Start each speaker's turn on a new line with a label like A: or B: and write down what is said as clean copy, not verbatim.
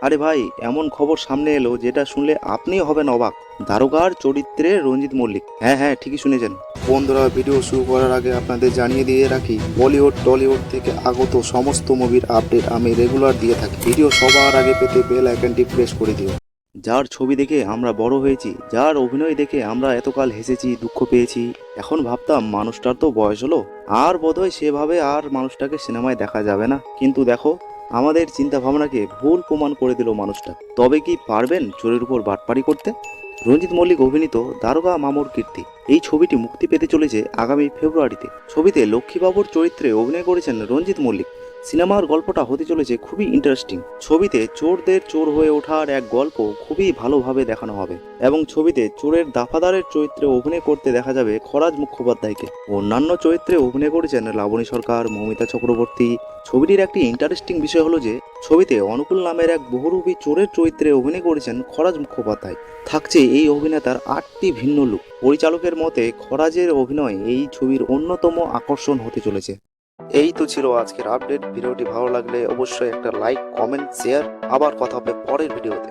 A: আরে ভাই, এমন খবর সামনে এলো যেটা শুনলে আপনিও হবেন অবাক। দারোগার চরিত্রে রঞ্জিত মল্লিক। হ্যাঁ হ্যাঁ, ঠিকই শুনেছেন। বন্ধুরা, ভিডিও শুরু করার আগে আপনাদের জানিয়ে দিয়ে রাখি, বলিউড টলিউড থেকে আগত সমস্ত মুভির আপডেট আমি রেগুলার দিয়ে থাকি। ভিডিও সবার আগে পেতে বেল আইকনটি প্রেস করে দিও। যার ছবি দেখে আমরা বড় হয়েছি, যার অভিনয় দেখে আমরা এতকাল হেসেছি, দুঃখ পেয়েছি, এখন ভাবতাম মানুষটার তো বয়স হলো, আর বোধহয় সেভাবে আর মানুষটাকে সিনেমায় দেখা যাবে না। কিন্তু দেখো, আমাদের চিন্তা ভাবনাকে ভুল প্রমাণ করে দিল মানুষটা। তবে কি পারবেন চোরের উপর বাটপারি করতে? রঞ্জিত মল্লিক অভিনীত দারোগা মামুর কীর্তি এই ছবিটি মুক্তি পেতে চলেছে আগামী ফেব্রুয়ারিতে। ছবিতে লক্ষ্মীবাবুর চরিত্রে অভিনয় করেছেন রঞ্জিত মল্লিক। সিনেমার গল্পটা হতে চলেছে খুবই ইন্টারেস্টিং। ছবিতে চোরদের চোর হয়ে ওঠার এক গল্প খুবই ভালোভাবে দেখানো হবে, এবং ছবিতে চোরের দাফাদারের চরিত্রে অভিনয় করতে দেখা যাবে খরাজ মুখোপাধ্যায়কে। অন্যান্য চরিত্রে অভিনয় করেছেন লাবণী সরকার, মৌমিতা চক্রবর্তী। ছবিটির একটি ইন্টারেস্টিং বিষয় হলো যে ছবিতে অনুকূল নামের এক বহুরূপী চোরের চরিত্রে অভিনয় করেছেন খরাজ মুখোপাধ্যায়। থাকছে এই অভিনেতার 8টি ভিন্ন লুক। পরিচালকের মতে খরাজের অভিনয় এই ছবির অন্যতম আকর্ষণ হতে চলেছে। এই তো ছিল আজকের আপডেট। ভিডিওটি ভালো লাগলে অবশ্যই একটা লাইক, কমেন্ট, শেয়ার। আবার কথা হবে পরের ভিডিওতে।